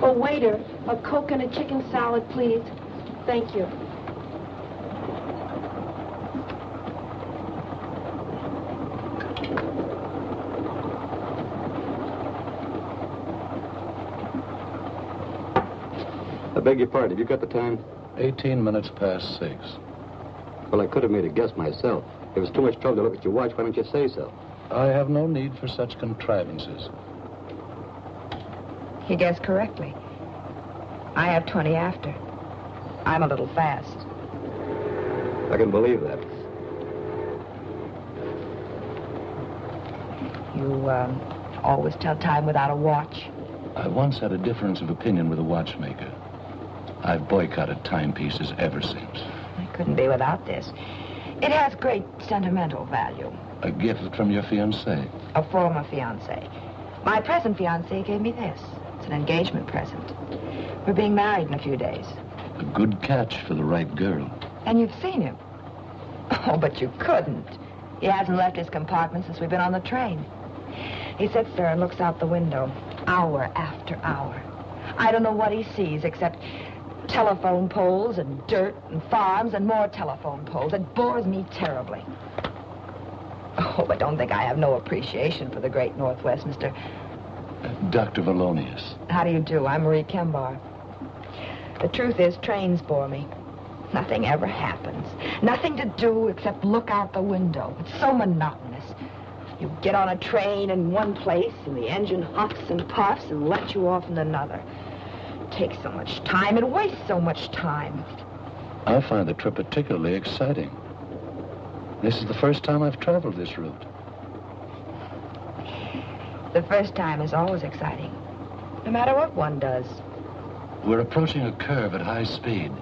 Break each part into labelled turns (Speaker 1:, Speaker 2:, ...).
Speaker 1: Oh, waiter, a Coke and a chicken salad, please. Thank you.
Speaker 2: I beg your pardon. Have you got the time?
Speaker 3: 18 minutes past 6.
Speaker 2: Well, I could have made a guess myself. It was too much trouble to look at your watch. Why don't you say so?
Speaker 3: I have no need for such contrivances.
Speaker 4: He guessed correctly. I have 20 after. I'm a little fast.
Speaker 2: I can believe that.
Speaker 4: You, always tell time without a watch?
Speaker 3: I once had a difference of opinion with a watchmaker. I've boycotted timepieces ever since.
Speaker 4: I couldn't be without this. It has great sentimental value.
Speaker 3: A gift from your fiancé?
Speaker 4: A former fiancé. My present fiancé gave me this. It's an engagement present. We're being married in a few days.
Speaker 3: A good catch for the right girl.
Speaker 4: And you've seen him. Oh, but you couldn't. He hasn't left his compartment since we've been on the train. He sits there and looks out the window, hour after hour. I don't know what he sees except telephone poles and dirt and farms and more telephone poles. It bores me terribly. Oh, but don't think I have no appreciation for the great Northwest, Mr.
Speaker 3: Dr. Valonius.
Speaker 4: How do you do? I'm Marie Kembar. The truth is, trains bore me. Nothing ever happens. Nothing to do except look out the window. It's so monotonous. You get on a train in one place, and the engine huffs and puffs and lets you off in another. It takes so much time. It wastes so much time.
Speaker 3: I find the trip particularly exciting. This is the first time I've traveled this route.
Speaker 4: The first time is always exciting, no matter what one does.
Speaker 3: We're approaching a curve at high speed.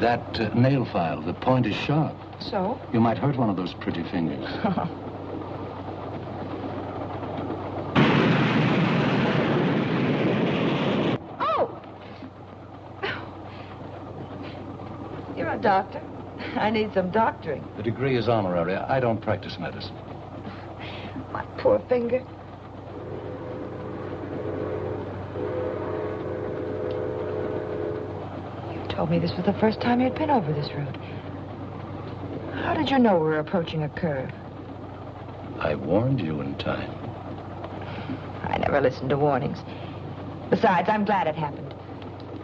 Speaker 3: That nail file, the point is sharp.
Speaker 4: So?
Speaker 3: You might hurt one of those pretty fingers.
Speaker 4: Oh! You're a doctor. I need some doctoring.
Speaker 3: The degree is honorary. I don't practice medicine.
Speaker 4: My poor finger. You told me this was the first time you'd been over this route. How did you know we were approaching a curve?
Speaker 3: I warned you in time.
Speaker 4: I never listened to warnings. Besides, I'm glad it happened.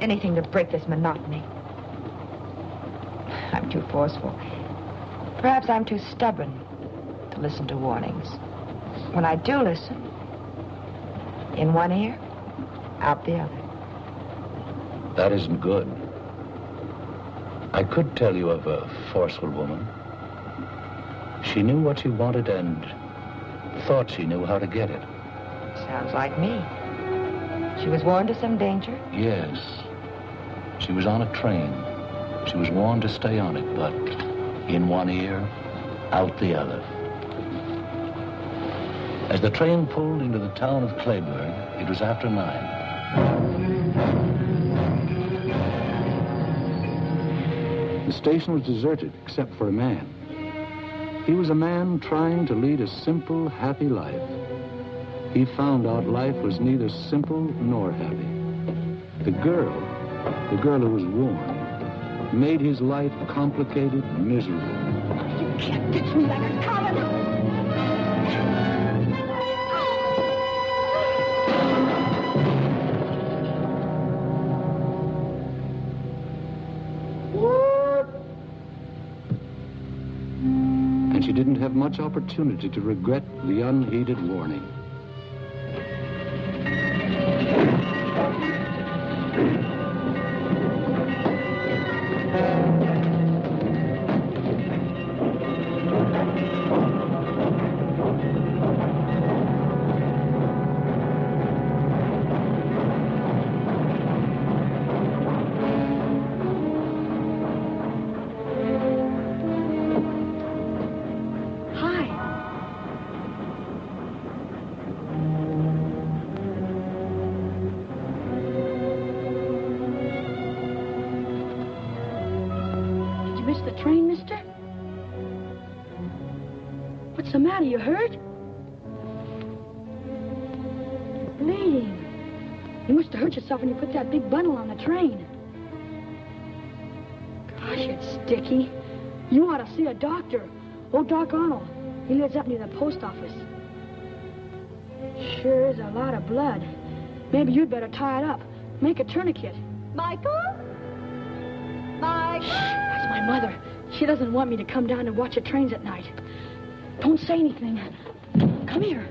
Speaker 4: Anything to break this monotony. I'm too forceful. Perhaps I'm too stubborn to listen to warnings. When I do listen, in one ear, out the other.
Speaker 3: That isn't good. I could tell you of a forceful woman. She knew what she wanted and thought she knew how to get it.
Speaker 4: Sounds like me. She was warned of some danger?
Speaker 3: Yes. She was on a train. She was warned to stay on it, but in one ear, out the other. As the train pulled into the town of Clayburg, it was after 9. The station was deserted, except for a man. He was a man trying to lead a simple, happy life. He found out life was neither simple nor happy. The girl who was warned, made his life complicated, miserable.
Speaker 4: You can't ditch me like a common.
Speaker 3: And she didn't have much opportunity to regret the unheeded warning.
Speaker 1: You hurt? Bleeding.
Speaker 5: You must have hurt yourself when you put that big bundle on the train. Gosh, it's sticky. You ought to see a doctor. Old Doc Arnold. He lives up near the post office. Sure is a lot of blood. Maybe you'd better tie it up. Make a tourniquet.
Speaker 1: Michael? Michael?
Speaker 5: That's my mother. She doesn't want me to come down and watch the trains at night. Don't say anything. Come here.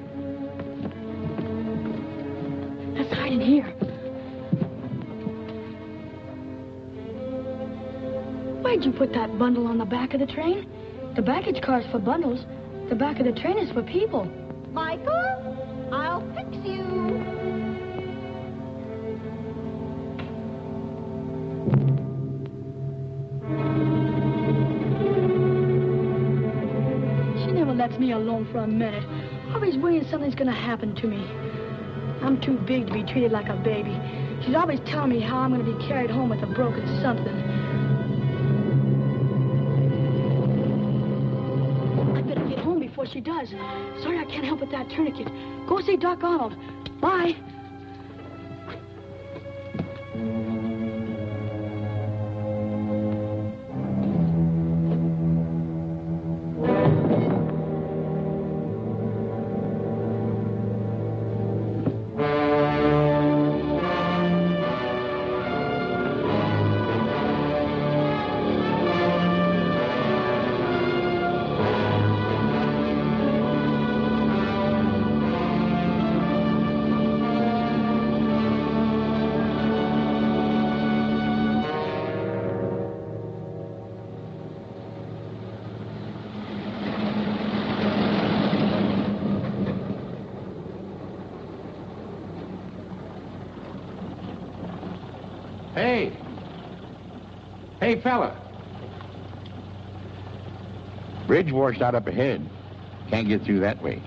Speaker 5: Let's hide in here. Why'd you put that bundle on the back of the train? The baggage car's for bundles. The back of the train is for people.
Speaker 1: Michael? I'll fix you.
Speaker 5: She never lets me alone for a minute. Always worrying something's gonna happen to me. I'm too big to be treated like a baby. She's always telling me how I'm gonna be carried home with a broken something. I better get home before she does. Sorry I can't help with that tourniquet. Go see Doc Arnold. Bye.
Speaker 6: Hey! Hey, fella! Bridge washed out up ahead. Can't get through that way.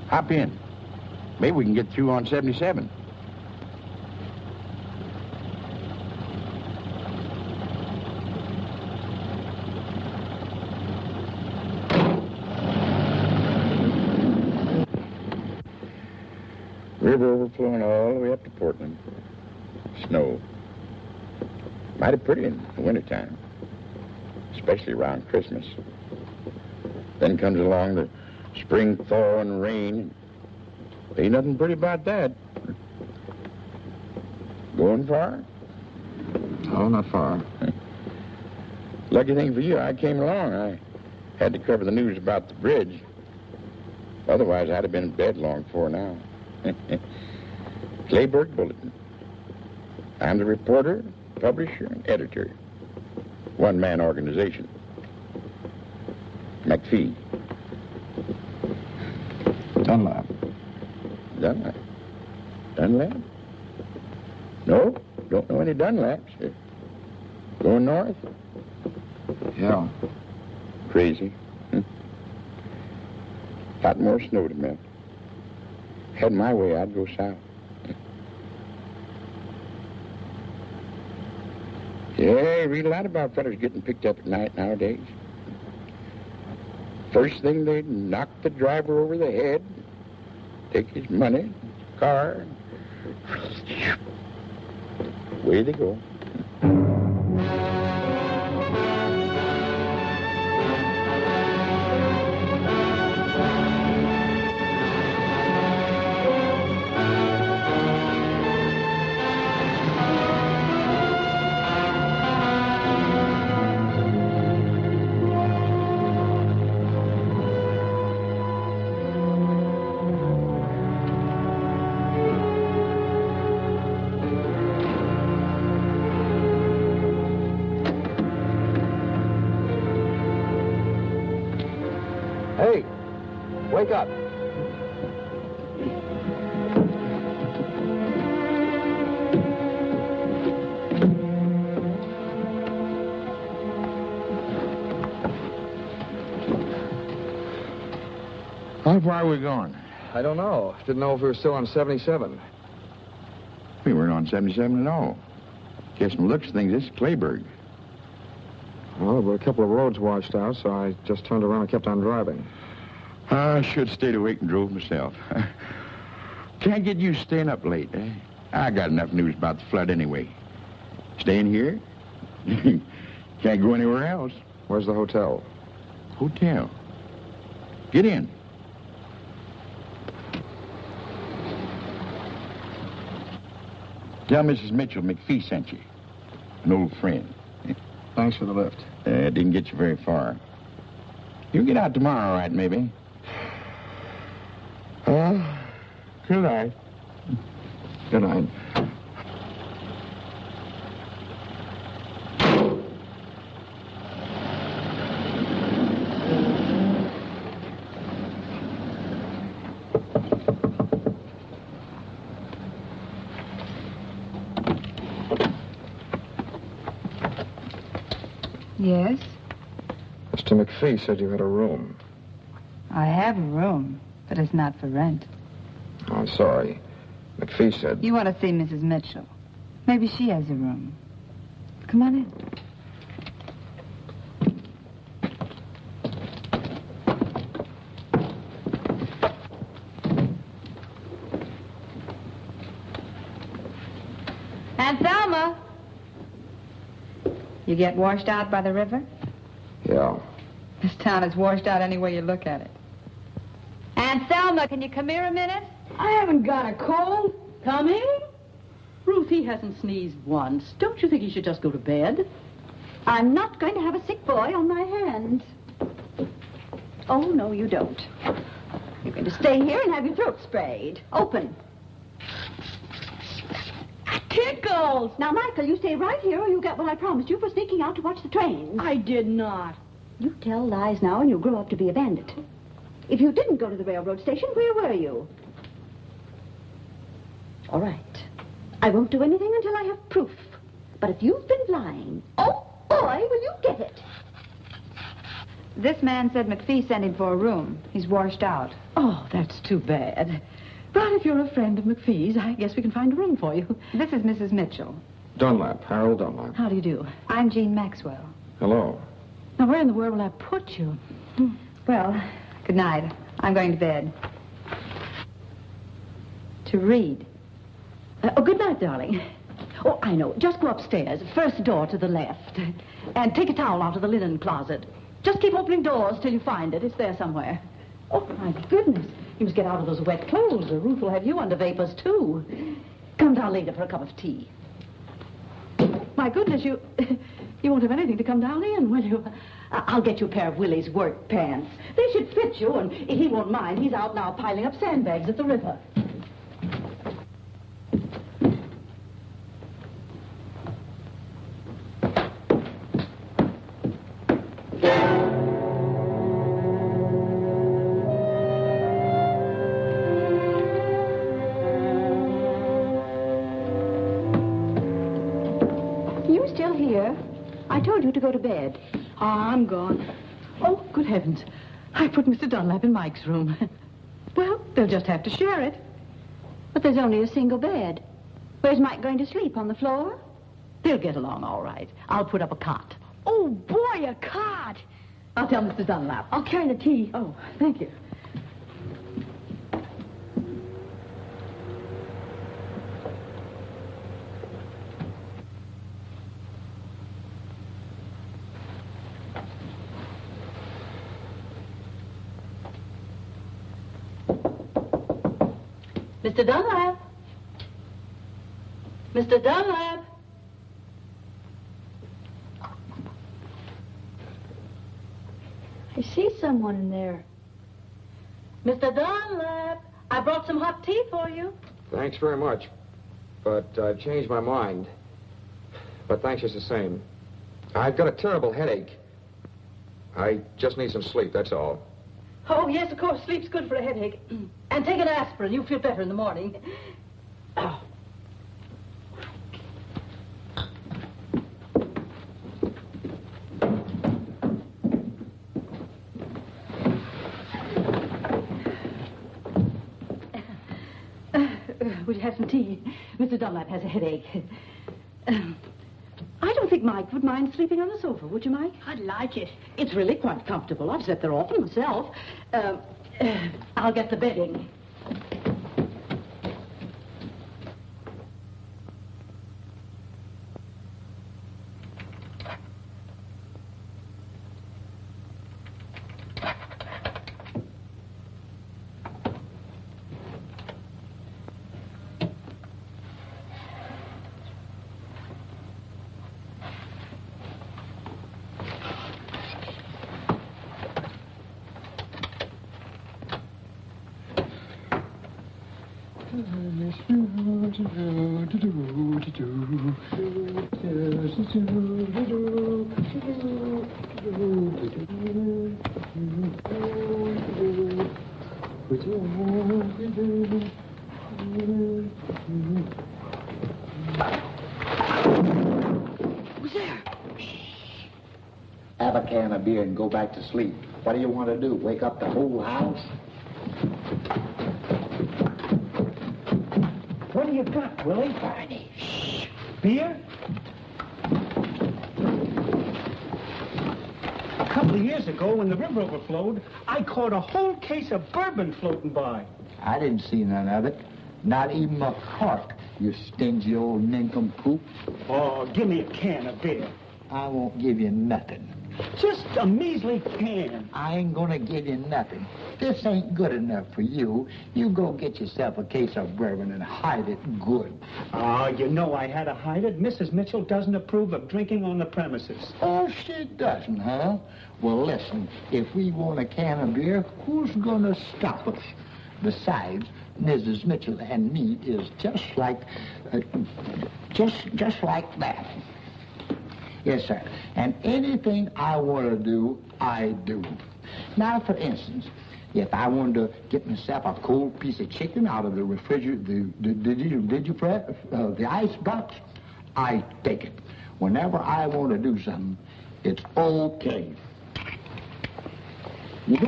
Speaker 6: Hop in. Maybe we can get through on 77. River overflowing all the way up to Portland. Snow. Mighty pretty in the wintertime, especially around Christmas. Then comes along the spring thaw and rain. Ain't nothing pretty about that. Going far?
Speaker 7: Oh, not far.
Speaker 6: Lucky thing for you, I came along. I had to cover the news about the bridge. Otherwise, I'd have been in bed long before now. Clayburg Bulletin. I'm the reporter, publisher, and editor. One-man organization. McPhee.
Speaker 7: Dunlap.
Speaker 6: Dunlap? Dunlap? No, don't know any Dunlaps. Going north?
Speaker 7: Yeah.
Speaker 6: Crazy. Lot more snow to melt. Had my way, I'd go south. Yeah, you read a lot about fellas getting picked up at night nowadays. First thing, they knock the driver over the head, take his money, car, away they go.
Speaker 2: Hey, wake up.
Speaker 6: How far are we going?
Speaker 7: I don't know. Didn't know if we were still on 77.
Speaker 6: We weren't on 77 at all. Guess from the looks of things, this is Clayburg.
Speaker 7: Well, there were a couple of roads washed out, so I just turned around and kept on driving.
Speaker 6: I should have stayed awake and drove myself. Can't get used to staying up late, eh? I got enough news about the flood anyway. Staying here? Can't go anywhere else.
Speaker 7: Where's the hotel?
Speaker 6: Hotel. Get in. Tell Mrs. Mitchell McPhee sent you. An old friend.
Speaker 7: Thanks for the lift.
Speaker 6: It didn't get you very far. You'll get out tomorrow, all right, maybe? Good night.
Speaker 7: Good night.
Speaker 4: Yes?
Speaker 7: Mr. McPhee said you had a room.
Speaker 4: I have a room, but it's not for rent.
Speaker 7: Oh, I'm sorry. McPhee said...
Speaker 4: You want to see Mrs. Mitchell. Maybe she has a room. Come on in. Aunt Thelma! You get washed out by the river?
Speaker 7: Yeah.
Speaker 4: This town is washed out any way you look at it. Aunt Thelma, can you come here a minute?
Speaker 8: I haven't got a cold. Coming? Ruth, he hasn't sneezed once. Don't you think he should just go to bed?
Speaker 1: I'm not going to have a sick boy on my hands. Oh, no, you don't. You're going to stay here and have your throat sprayed. Open.
Speaker 8: Tickles!
Speaker 1: Now, Michael, you stay right here or you get what I promised you for sneaking out to watch the trains.
Speaker 8: I did not.
Speaker 1: You tell lies now and you'll grow up to be a bandit. If you didn't go to the railroad station, where were you? All right. I won't do anything until I have proof. But if you've been lying, oh, boy, will you get it.
Speaker 4: This man said McPhee sent him for a room. He's washed out.
Speaker 8: Oh, that's too bad. But if you're a friend of McPhee's, I guess we can find a room for you.
Speaker 4: This is Mrs. Mitchell.
Speaker 7: Dunlap, Harold Dunlap.
Speaker 8: How do you do?
Speaker 4: I'm Jean Maxwell.
Speaker 7: Hello.
Speaker 8: Now, where in the world will I put you?
Speaker 4: Well, good night. I'm going to bed. To read.
Speaker 8: Oh, good night, darling. Oh, I know. Just go upstairs, first door to the left. And take a towel out of the linen closet. Just keep opening doors till you find it. It's there somewhere. Oh, my goodness. You must get out of those wet clothes, or Ruth will have you under vapors, too. Come down later for a cup of tea. My goodness, you won't have anything to come down in, will you? I'll get you a pair of Willie's work pants. They should fit you, and he won't mind. He's out now piling up sandbags at the river.
Speaker 1: I told you to go to bed.
Speaker 8: I'm gone. Oh, good heavens. I put Mr. Dunlap in Mike's room. Well, they'll just have to share it.
Speaker 1: But there's only a single bed. Where's Mike going to sleep, on the floor?
Speaker 8: They'll get along all right. I'll put up a cot.
Speaker 5: Oh, boy, a cot.
Speaker 8: I'll tell Mr. Dunlap.
Speaker 5: I'll carry the tea.
Speaker 8: Oh, thank you. Mr. Dunlap. Mr. Dunlap.
Speaker 5: I see someone in there.
Speaker 8: Mr. Dunlap, I brought some hot tea for you.
Speaker 7: Thanks very much. But I've changed my mind. But thanks just the same. I've got a terrible headache. I just need some sleep, that's all.
Speaker 8: Oh, yes, of course. Sleep's good for a headache. And take an aspirin. You'll feel better in the morning. Oh. Would you have some tea? Mr. Dunlap has a headache. I don't think Mike would mind sleeping on the sofa, would you, Mike?
Speaker 5: I'd like it.
Speaker 8: It's really quite comfortable. I've slept there often myself. I'll get the bedding. Who's there?
Speaker 9: Have a can of beer and go back to sleep. What do you want to do? Wake up the whole house? What do you got, Willie? Barney. Shh. Beer?
Speaker 10: A couple of years ago, when the river overflowed, I caught a whole case of bourbon floating by.
Speaker 9: I didn't see none of it. Not even a cork, you stingy old nincompoop.
Speaker 10: Oh, give me a can of beer.
Speaker 9: I won't give you nothing.
Speaker 10: Just a measly can.
Speaker 9: I ain't gonna give you nothing. This ain't good enough for you. You go get yourself a case of bourbon and hide it good.
Speaker 10: Oh, you know I had to hide it. Mrs. Mitchell doesn't approve of drinking on the premises.
Speaker 9: Oh, she doesn't, huh? Well, listen, if we want a can of beer, who's gonna stop us? Besides, Mrs. Mitchell and me is just like that. Yes, sir. And anything I want to do, I do. Now, for instance, if I wanted to get myself a cold piece of chicken out of the refrigerator, the ice box, I take it. Whenever I want to do something, it's okay. You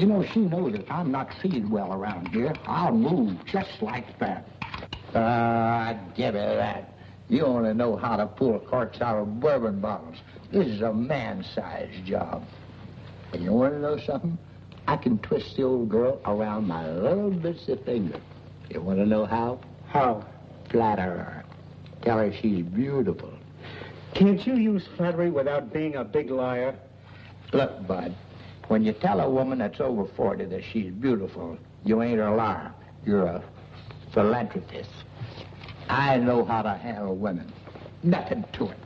Speaker 9: know, she knows that I'm not treated well around here. I'll move just like that. Give her that. You only know how to pull corks out of bourbon bottles. This is a man-sized job. And you want to know something? I can twist the old girl around my little bitsy finger. You want to know how?
Speaker 10: How?
Speaker 9: Flatter her. Tell her she's beautiful.
Speaker 10: Can't you use flattery without being a big liar?
Speaker 9: Look, Bud, when you tell a woman that's over 40 that she's beautiful, you ain't a liar. You're a philanthropist. I know how to handle women. Nothing to it.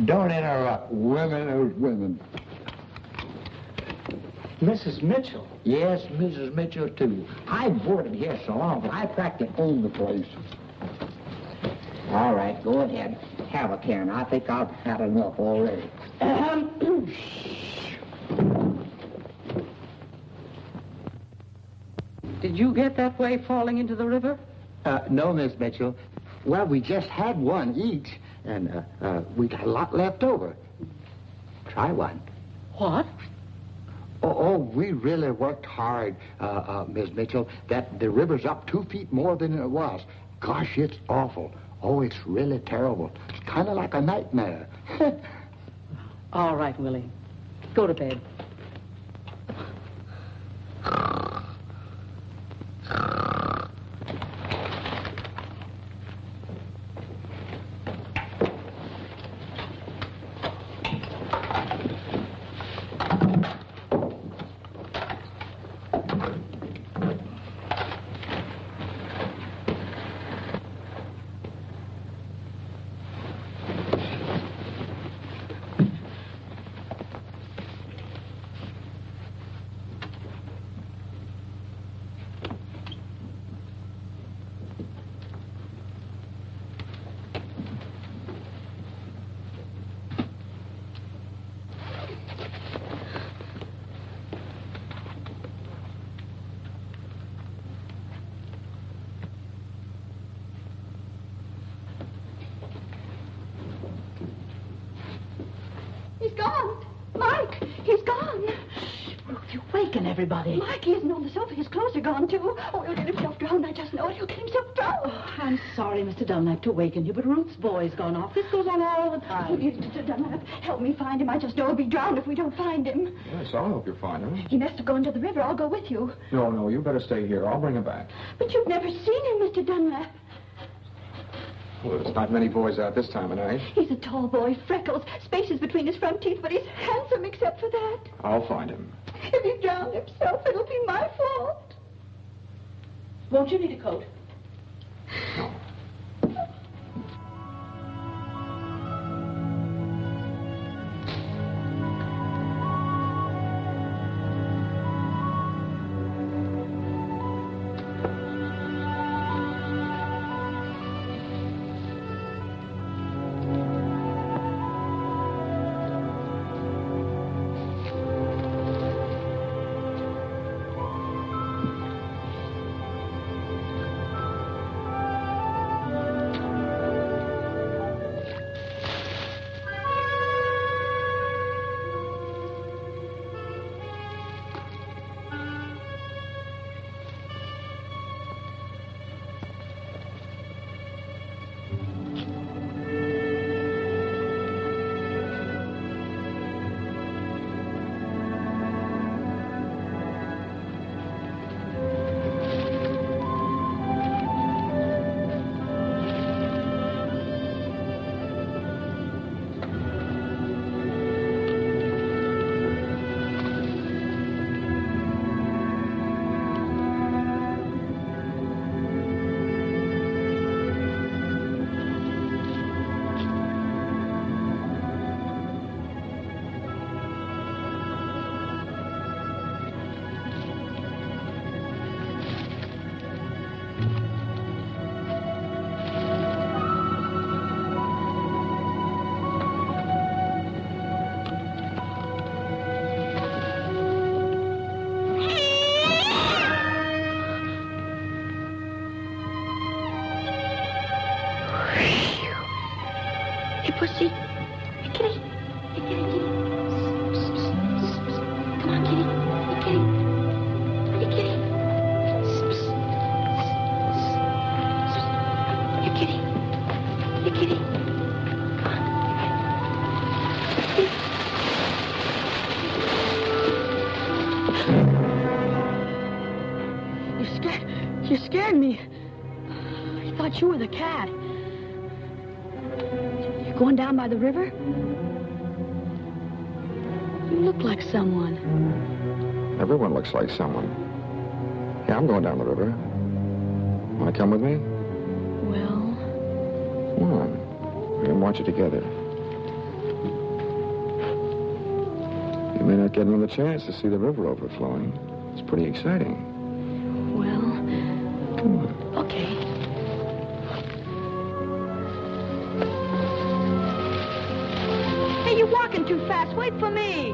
Speaker 9: Don't interrupt. Women are women.
Speaker 10: Mrs. Mitchell?
Speaker 9: Yes, Mrs. Mitchell, too. I boarded here so long, but I practically own the place. All right, go ahead. Have a can. I think I've had enough already.
Speaker 8: Did you get that way falling into the river?
Speaker 9: No, Miss Mitchell. Well, we just had one each, and we got a lot left over. Try one.
Speaker 8: What?
Speaker 9: Oh, we really worked hard, Miss Mitchell. That the river's up 2 feet more than it was. Gosh, it's awful. Oh, it's really terrible. It's kind of like a nightmare.
Speaker 8: All right, Willie. Go to bed.
Speaker 1: He's gone. Mike, he's gone.
Speaker 8: Ruth, you're waking everybody.
Speaker 1: Mike, he isn't on the sofa. His clothes are gone, too. Oh, he'll get himself drowned. I just know it. He'll get himself drowned.
Speaker 8: Oh, I'm sorry, Mr. Dunlap, to waken you, but Ruth's boy's gone off. This goes on all the
Speaker 1: Oh,
Speaker 8: time.
Speaker 1: you, Mr. Dunlap, help me find him. I just know he'll be drowned if we don't find him.
Speaker 7: Yes, I'll help you find him.
Speaker 1: He must have gone to the river. I'll go with you.
Speaker 7: No, you better stay here. I'll bring him back.
Speaker 1: But you've never seen him, Mr. Dunlap.
Speaker 7: Well, there's not many boys out this time of night.
Speaker 1: He's a tall boy, freckles, spaces between his front teeth, but he's handsome except for that.
Speaker 7: I'll find him.
Speaker 1: If he drowned himself, it'll be my fault.
Speaker 8: Won't you need a coat?
Speaker 7: No.
Speaker 5: pussy. Hey, kitty. Hey, kitty, kitty. Come on, kitty. Hey, kitty. Hey, kitty. Hey, kitty. Hey, kitty. You scared me. I thought you were the cat. You're going down by the river? You look like someone.
Speaker 7: Everyone looks like someone. Yeah, I'm going down the river. Want to come with me?
Speaker 5: Well...
Speaker 7: Come on. We can watch it together. You may not get another chance to see the river overflowing. It's pretty exciting.
Speaker 5: Well...
Speaker 7: Come on.
Speaker 5: Okay. Hey, you're walking too fast. Wait for me.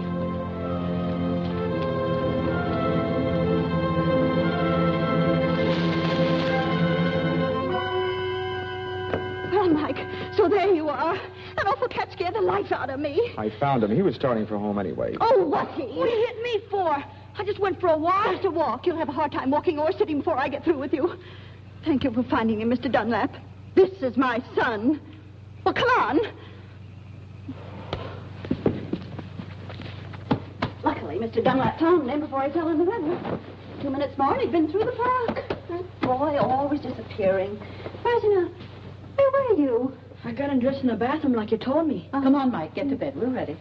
Speaker 1: Well, Mike, so there you are. That awful cat scared the life out of me.
Speaker 7: I found him. He was starting for home anyway.
Speaker 1: Oh, was he?
Speaker 5: What do you hit me for? I just went for a walk.
Speaker 1: Just a walk. You'll have a hard time walking or sitting before I get through with you. Thank you for finding him, Mr. Dunlap. This is my son. Well, come on. Luckily, Mr. Dunlap found him before he fell in the river. 2 minutes more and he'd been through the park. That boy always disappearing. Where's he now? Where were you?
Speaker 5: I got undressed in the bathroom like you told me.
Speaker 8: Come on, Mike. Get to bed. We're ready.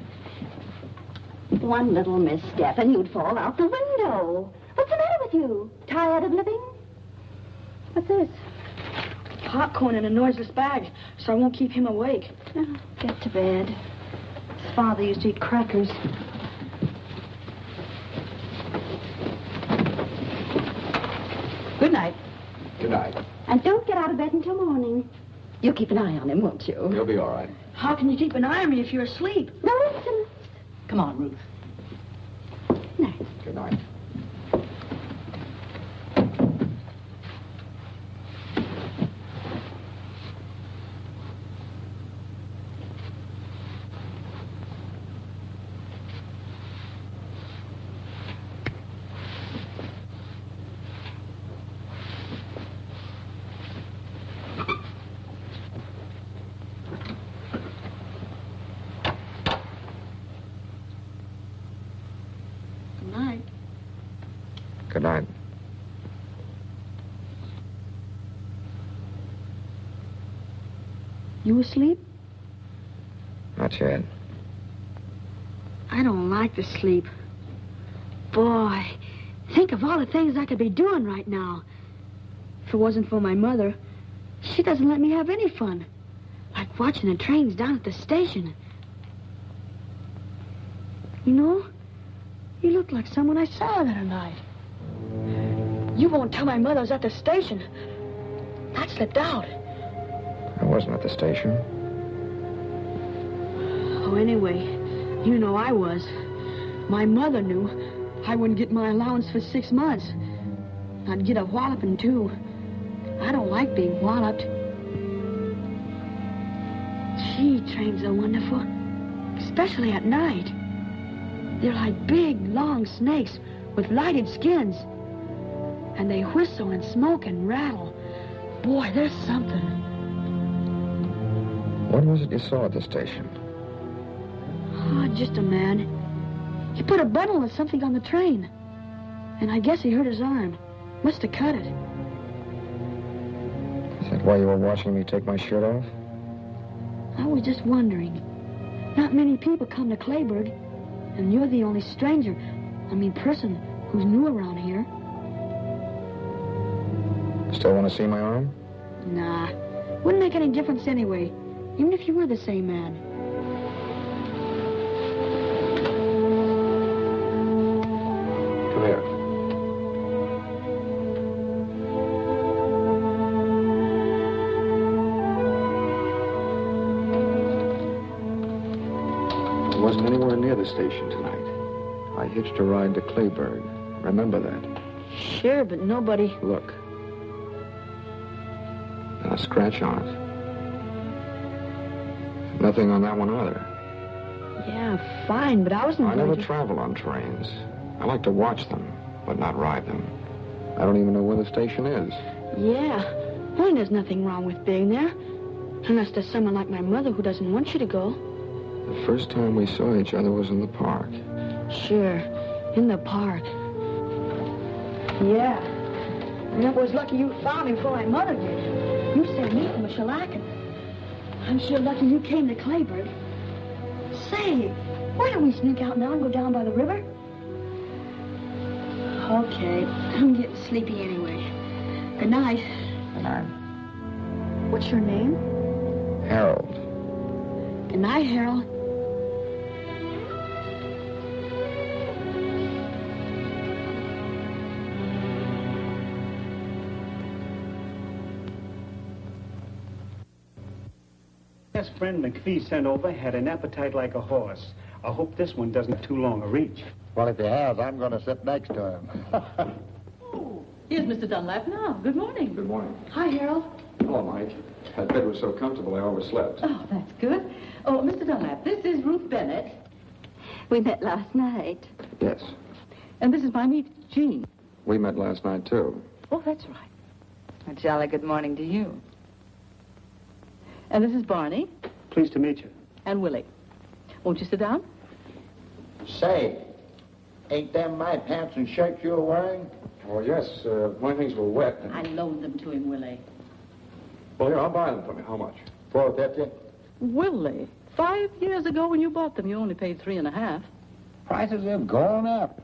Speaker 1: One little misstep and you'd fall out the window. What's the matter with you? Tired of living? What's this?
Speaker 5: Popcorn in a noiseless bag, so I won't keep him awake.
Speaker 1: Oh, get to bed. His father used to eat crackers.
Speaker 8: Good night.
Speaker 7: Good night.
Speaker 1: And don't get out of bed until morning. You'll keep an eye on him, won't you?
Speaker 7: He'll be all right.
Speaker 5: How can you keep an eye on me if you're asleep?
Speaker 1: Nonsense.
Speaker 8: Come on, Ruth.
Speaker 1: Nice.
Speaker 7: Good night. Good night.
Speaker 5: You asleep?
Speaker 7: Not yet.
Speaker 5: I don't like to sleep. Boy, think of all the things I could be doing right now. If it wasn't for my mother, she doesn't let me have any fun. Like watching the trains down at the station. You know, you look like someone I saw the other night. You won't tell my mother I was at the station. That slipped out.
Speaker 7: I wasn't at the station.
Speaker 5: Oh, anyway, you know I was. My mother knew I wouldn't get my allowance for 6 months. I'd get a walloping, too. I don't like being walloped. She trains are wonderful, especially at night. They're like big, long snakes with lighted skins. And they whistle and smoke and rattle. Boy, there's something.
Speaker 7: What was it you saw at the station?
Speaker 5: Oh, just a man. He put a bundle of something on the train. And I guess he hurt his arm. Must have cut it.
Speaker 7: Is that why you were watching me take my shirt off?
Speaker 5: I was just wondering. Not many people come to Clayburg. And you're the only person who's new around here.
Speaker 7: Still want to see my arm?
Speaker 5: Nah. Wouldn't make any difference anyway. Even if you were the same man.
Speaker 7: Come here. I wasn't anywhere near the station tonight. I hitched a ride to Clayburg. Remember that?
Speaker 5: Sure, but nobody...
Speaker 7: Look. And a scratch on it. Nothing on that one either.
Speaker 5: Yeah, fine, but I wasn't
Speaker 7: I
Speaker 5: going
Speaker 7: never
Speaker 5: to...
Speaker 7: travel on trains. I like to watch them, but not ride them. I don't even know where the station is.
Speaker 5: Yeah. Well, there's nothing wrong with being there. Unless there's someone like my mother who doesn't want you to go.
Speaker 7: The first time we saw each other was in the park.
Speaker 5: Sure, in the park. Yeah. And it was lucky you found me before my mother did. You saved me from a shellacking. I'm sure lucky you came to Clayburg. Say, why don't we sneak out now and go down by the river? Okay, I'm getting sleepy anyway. Good night.
Speaker 6: Good night.
Speaker 5: What's your name?
Speaker 6: Harold.
Speaker 5: Good night, Harold.
Speaker 10: Best friend McPhee sent over had an appetite like a horse. I hope this one doesn't have too long a reach.
Speaker 9: Well, if he has, I'm going to sit next to him.
Speaker 8: Oh, here's Mr. Dunlap now. Good morning.
Speaker 7: Good morning.
Speaker 5: Hi, Harold.
Speaker 7: Hello, Mike. That bed was so comfortable I overslept.
Speaker 8: Oh, that's good. Oh, Mr. Dunlap, this is Ruth Bennett.
Speaker 1: We met last night.
Speaker 7: Yes.
Speaker 8: And this is my niece, Jean.
Speaker 7: We met last night, too.
Speaker 8: Oh, that's right.
Speaker 4: A jolly good morning to you.
Speaker 8: And this is Barney
Speaker 10: Pleased to meet you.
Speaker 8: and Willie. Won't you sit down?
Speaker 9: Say, ain't them my pants and shirts you're wearing?
Speaker 7: Oh, yes. My things were wet.
Speaker 8: I loaned them to him, Willie.
Speaker 7: Well, here, I'll buy them for me. How much?
Speaker 9: $4.50.
Speaker 8: Willie, 5 years ago when you bought them, you only paid $3.50.
Speaker 9: Prices have gone up.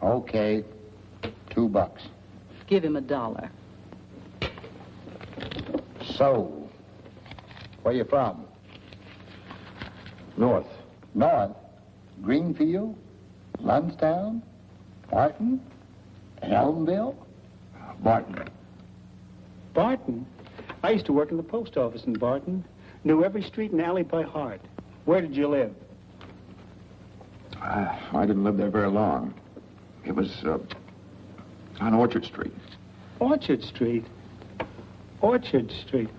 Speaker 9: Okay, $2.
Speaker 8: Give him $1.
Speaker 9: So, where you from?
Speaker 7: North.
Speaker 9: North? Greenfield? Lunstown? Barton? Elmville?
Speaker 7: Barton.
Speaker 10: Barton? I used to work in the post office in Barton. Knew every street and alley by heart. Where did you live?
Speaker 6: I didn't live there very long. It was on Orchard Street.
Speaker 10: Orchard Street. Orchard Street.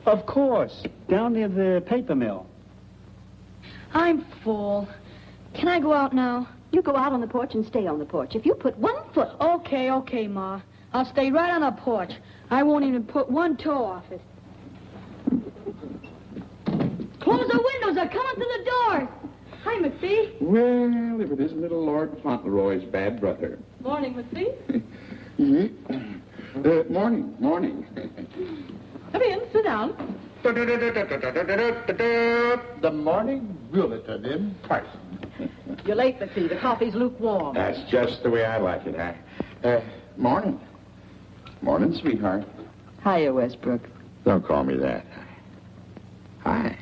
Speaker 10: Of course. Down near the paper mill.
Speaker 5: I'm full. Can I go out now?
Speaker 1: You go out on the porch and stay on the porch. If you put one foot...
Speaker 5: Okay, Ma. I'll stay right on the porch. I won't even put one toe off it. Close the windows. They're coming through the doors. Hi, McPhee.
Speaker 6: Well, if it isn't little Lord Fauntleroy's bad brother.
Speaker 8: Morning, McPhee.
Speaker 6: Morning.
Speaker 8: Come in, sit down.
Speaker 9: The morning bulletin in person.
Speaker 8: You're late, McPhee. The coffee's lukewarm.
Speaker 6: That's just the way I like it, huh? Morning. Morning, sweetheart.
Speaker 4: Hiya, Westbrook.
Speaker 6: Don't call me that. Hi.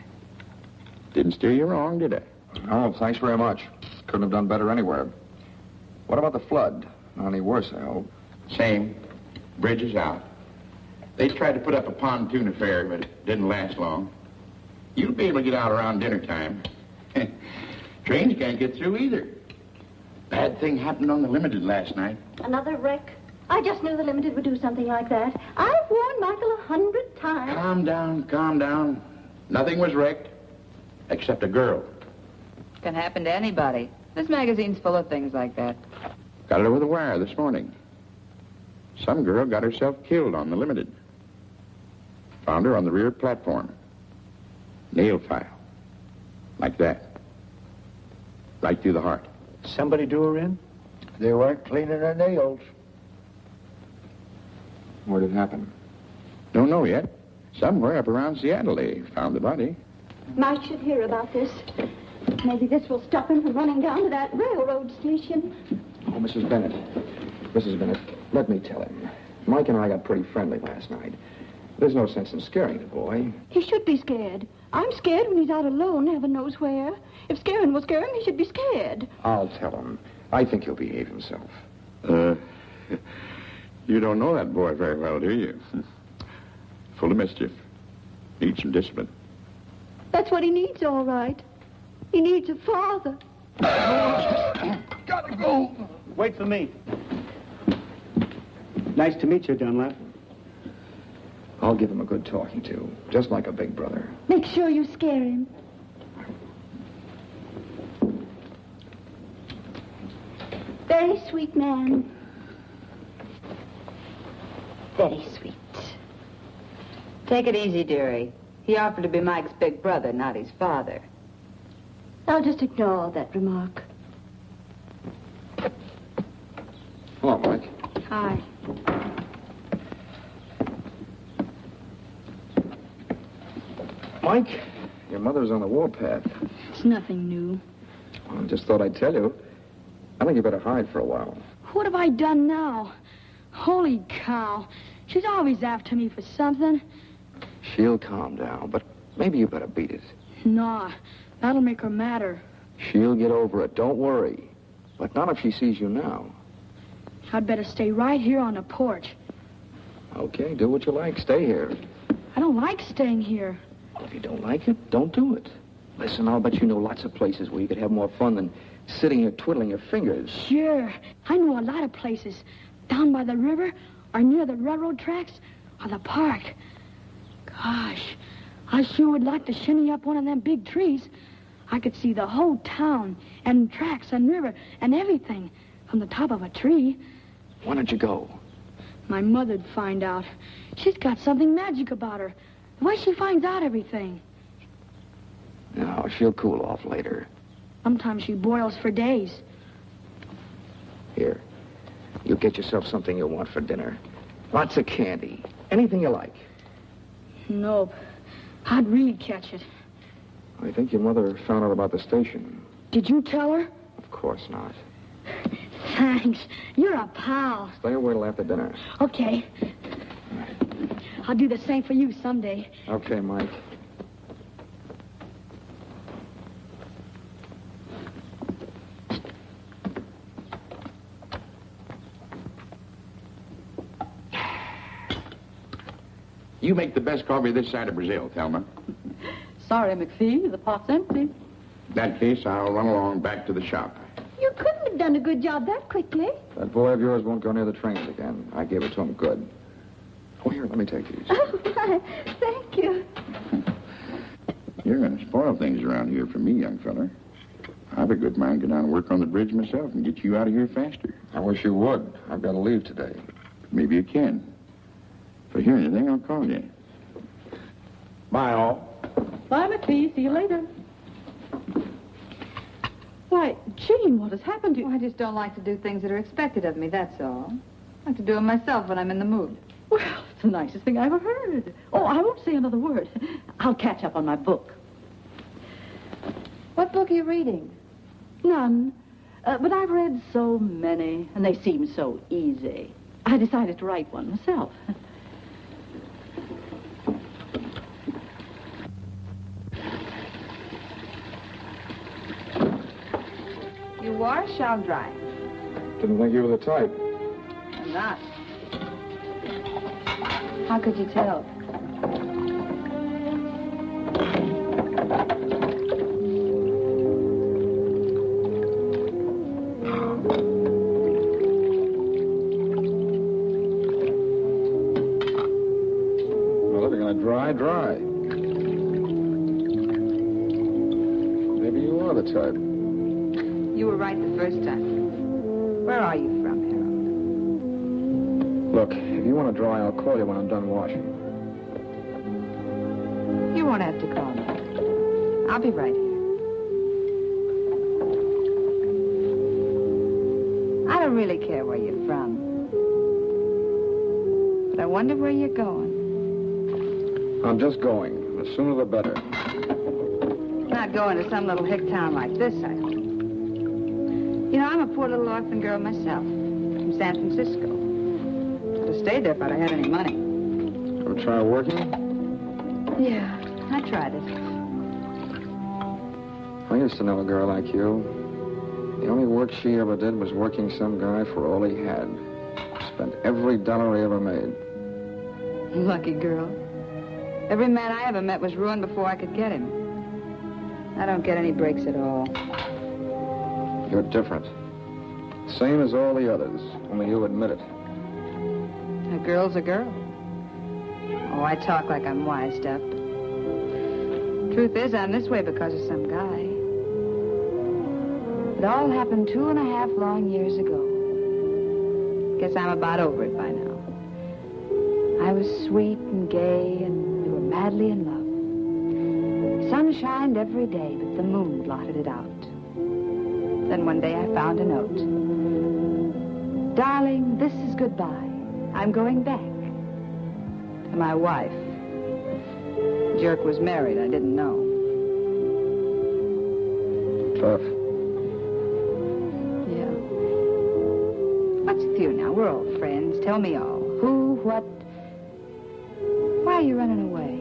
Speaker 6: Didn't steer you wrong, did I?
Speaker 7: Oh, thanks very much. Couldn't have done better anywhere. What about the flood? Not any worse, I hope.
Speaker 6: Same. Bridge is out. They tried to put up a pontoon affair, but it didn't last long. You'll be able to get out around dinner time. Trains can't get through either. Bad thing happened on the Limited last night.
Speaker 1: Another wreck? I just knew the Limited would do something like that. I've warned Michael 100 times.
Speaker 6: Calm down. Nothing was wrecked, except a girl.
Speaker 4: Can happen to anybody. This magazine's full of things like that.
Speaker 6: Got it over the wire this morning. Some girl got herself killed on the Limited. Found her on the rear platform. Nail file. Like that. Right through the heart.
Speaker 10: Somebody do her in?
Speaker 9: They weren't cleaning their nails.
Speaker 7: Where did it happen?
Speaker 6: Don't know yet. Somewhere up around Seattle they found the body.
Speaker 1: Mike should hear about this. Maybe this will stop him from running down to that railroad station.
Speaker 7: Oh, Mrs. Bennett. Mrs. Bennett, let me tell him. Mike and I got pretty friendly last night. There's no sense in scaring the boy.
Speaker 1: He should be scared. I'm scared when he's out alone, heaven knows where. If scaring will scare him, he should be scared.
Speaker 7: I'll tell him. I think he'll behave himself.
Speaker 6: You don't know that boy very well, do you? Full of mischief. Needs some discipline.
Speaker 1: That's what he needs, all right. He needs a father.
Speaker 9: Gotta go.
Speaker 10: Wait for me. Nice to meet you, Dunlap.
Speaker 7: I'll give him a good talking to, just like a big brother.
Speaker 1: Make sure you scare him. Very sweet man. Very sweet.
Speaker 4: Take it easy, dearie. He offered to be Mike's big brother, not his father.
Speaker 1: I'll just ignore that remark.
Speaker 7: Hello, Mike.
Speaker 5: Hi.
Speaker 7: Mike, your mother's on the warpath.
Speaker 5: It's nothing new.
Speaker 7: Well, I just thought I'd tell you. I think you better hide for a while.
Speaker 5: What have I done now? Holy cow. She's always after me for something.
Speaker 7: She'll calm down, but maybe you better beat it.
Speaker 5: Nah, that'll make her madder.
Speaker 7: She'll get over it, don't worry. But not if she sees you now.
Speaker 5: I'd better stay right here on the porch.
Speaker 7: Okay, do what you like. Stay here.
Speaker 5: I don't like staying here.
Speaker 7: If you don't like it, don't do it. Listen, I'll bet you know lots of places where you could have more fun than sitting here twiddling your fingers.
Speaker 5: Sure. I know a lot of places. Down by the river, or near the railroad tracks, or the park. Gosh, I sure would like to shinny up one of them big trees. I could see the whole town, and tracks, and river, and everything from the top of a tree.
Speaker 7: Why don't you go?
Speaker 5: My mother'd find out. She's got something magic about her. The way she finds out everything.
Speaker 7: No, she'll cool off later.
Speaker 5: Sometimes she boils for days.
Speaker 7: Here, you get yourself something you'll want for dinner. Lots of candy. Anything you like.
Speaker 5: Nope. How'd Reed catch it?
Speaker 7: I think your mother found out about the station.
Speaker 5: Did you tell her?
Speaker 7: Of course not.
Speaker 5: Thanks. You're a pal.
Speaker 7: Stay away till after dinner.
Speaker 5: Okay. I'll do the same for you someday.
Speaker 7: Okay, Mike.
Speaker 6: You make the best coffee this side of Brazil, Thelma.
Speaker 8: Sorry, McPhee, the pot's empty.
Speaker 6: In that case, I'll run along back to the shop.
Speaker 1: You couldn't have done a good job that quickly.
Speaker 7: That boy of yours won't go near the trains again. I gave it to him good. Oh, here, let me take these.
Speaker 1: Oh, my. Thank you.
Speaker 6: You're going to spoil things around here for me, young feller. I've a good mind to go down and work on the bridge myself and get you out of here faster.
Speaker 7: I wish you would. I've got to leave today.
Speaker 6: Maybe you can. If I hear anything, I'll call you.
Speaker 7: Bye, all.
Speaker 8: Bye, McPhee. See you later. Why, Jean, what has happened to you?
Speaker 4: I just don't like to do things that are expected of me, that's all. I like to do them myself when I'm in the mood.
Speaker 8: Well, it's the nicest thing I ever heard. Oh, I won't say another word. I'll catch up on my book.
Speaker 4: What book are you reading?
Speaker 8: None. But I've read so many, and they seem so easy. I decided to write one myself.
Speaker 4: You wash, I'll dry.
Speaker 7: Didn't think you were the type.
Speaker 4: I'm not. How could you tell?
Speaker 7: Well, if you're going to dry. Maybe you are the type.
Speaker 4: You were right the first time. Where are you from, Harold?
Speaker 7: Look, if you want to dry, I'll call you when I'm done washing.
Speaker 4: You won't have to call me. I'll be right here. I don't really care where you're from. But I wonder where you're going.
Speaker 7: I'm just going. The sooner the better.
Speaker 4: Not going to some little hick town like this, I hope. You know, I'm a poor little orphan girl myself, from San Francisco. I'd have stayed there if I'd have had any money.
Speaker 7: Ever try working?
Speaker 4: Yeah, I tried it.
Speaker 7: I used to know a girl like you. The only work she ever did was working some guy for all he had. Spent every dollar he ever made.
Speaker 4: Lucky girl. Every man I ever met was ruined before I could get him. I don't get any breaks at all.
Speaker 7: You're different. Same as all the others, only you admit it.
Speaker 4: A girl's a girl. Oh, I talk like I'm wised up. Truth is, I'm this way because of some guy. It all happened 2.5 long years ago. Guess I'm about over it by now. I was sweet and gay, and we were madly in love. Sun shined every day, but the moon blotted it out. Then one day I found a note. Darling, this is goodbye. I'm going back. To my wife. The jerk was married. I didn't know.
Speaker 7: Tough.
Speaker 4: Yeah. What's with you now? We're old friends. Tell me all. Who, what? Why are you running away?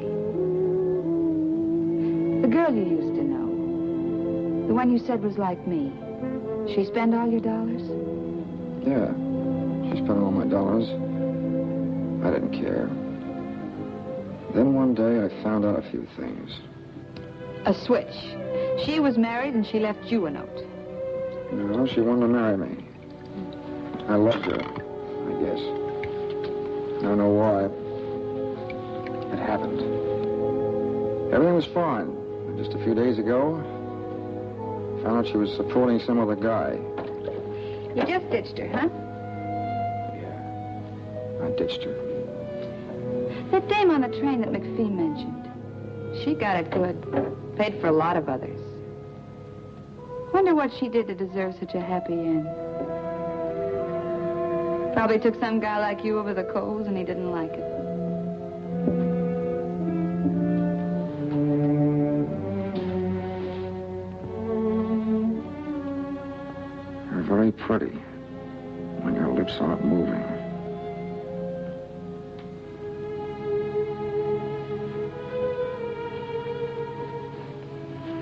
Speaker 4: The girl you used to know. The one you said was like me. She spend all your dollars?
Speaker 7: Yeah. She spent all my dollars. I didn't care. Then one day I found out a few things.
Speaker 4: A switch. She was married and she left you a note.
Speaker 7: No, she wanted to marry me. I loved her, I guess. I don't know why. It happened. Everything was fine. And just a few days ago, I found out she was supporting some other guy.
Speaker 4: You just ditched her, huh?
Speaker 7: Yeah. I ditched her.
Speaker 4: That dame on the train that McPhee mentioned. She got it good. Paid for a lot of others. Wonder what she did to deserve such a happy end. Probably took some guy like you over the coals and he didn't like it.
Speaker 7: You're very pretty when your lips aren't moving.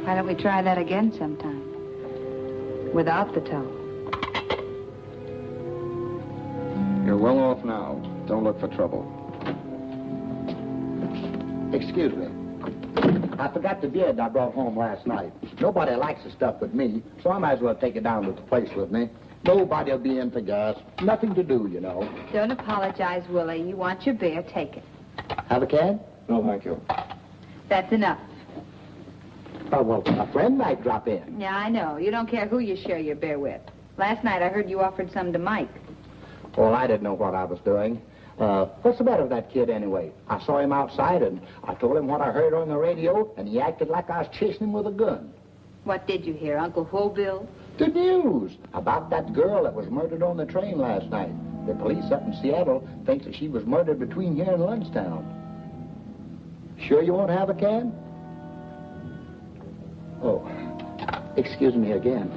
Speaker 4: Why don't we try that again sometime? Without the toe.
Speaker 7: You're well off now. Don't look for trouble.
Speaker 9: Excuse me. I forgot the beard I brought home last night. Nobody likes the stuff but me, so I might as well take it down to the place with me. Nobody'll be in for gas. Nothing to do, you know.
Speaker 4: Don't apologize, Willie. You want your beer, take it.
Speaker 9: Have a can?
Speaker 7: No, thank you.
Speaker 4: That's enough.
Speaker 9: Oh, well, a friend might drop in.
Speaker 4: Yeah, I know. You don't care who you share your beer with. Last night I heard you offered some to Mike.
Speaker 9: Well, I didn't know what I was doing. What's the matter with that kid anyway? I saw him outside, and I told him what I heard on the radio, and he acted like I was chasing him with a gun.
Speaker 4: What did you hear, Uncle Hobill?
Speaker 9: The news about that girl that was murdered on the train last night. The police up in Seattle think that she was murdered between here and Lunchtown. Sure you won't have a can? Oh, excuse me again.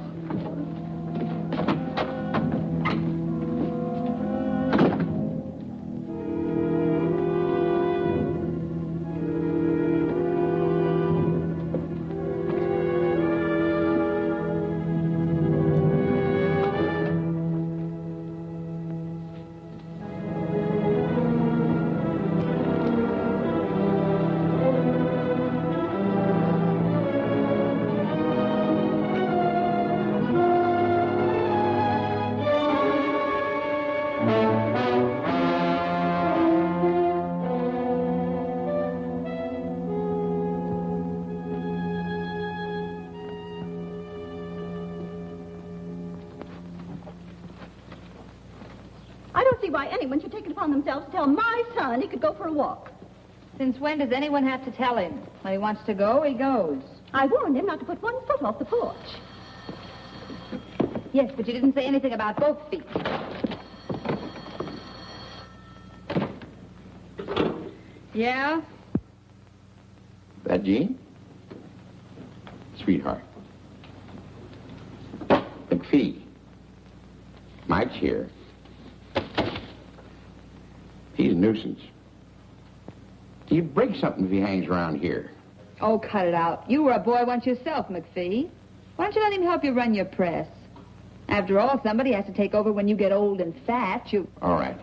Speaker 1: Why anyone should take it upon themselves to tell my son he could go for a walk.
Speaker 4: Since when does anyone have to tell him? When he wants to go, he goes.
Speaker 1: I warned him not to put one foot off the porch.
Speaker 4: Yes, but you didn't say anything about both feet. Yeah?
Speaker 6: That Jean? Sweetheart. McPhee. Mike's here. He's a nuisance. He'd break something if he hangs around here.
Speaker 4: Oh, cut it out. You were a boy once yourself, McPhee. Why don't you let him help you run your press? After all, somebody has to take over when you get old and fat.
Speaker 6: All right.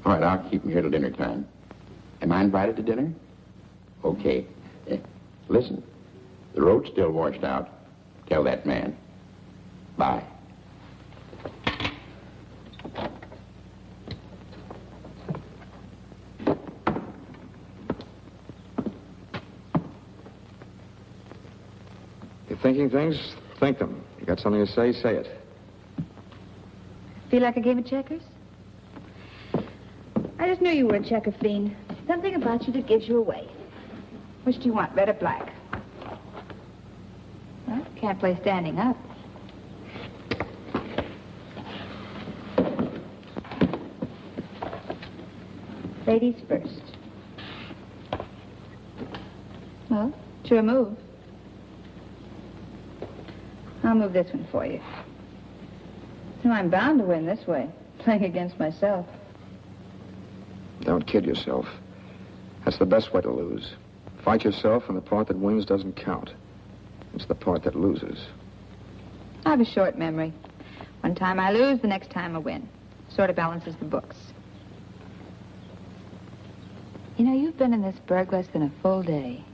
Speaker 6: All right, I'll keep him here till dinner time. Am I invited to dinner? Okay. Listen, the road's still washed out. Tell that man. Bye.
Speaker 7: You're thinking things? Think them. You got something to say? Say it.
Speaker 4: Feel like a game of checkers? I just knew you were a checker fiend. Something about you that gives you away. Which do you want, red or black? Well, can't play standing up. Ladies first. Well, it's your move. I'll move this one for you. So I'm bound to win this way, playing against myself.
Speaker 7: Don't kid yourself. That's the best way to lose. Fight yourself, and the part that wins doesn't count. It's the part that loses.
Speaker 4: I have a short memory. One time I lose, the next time I win. Sort of balances the books. You know, you've been in this burg less than a full day.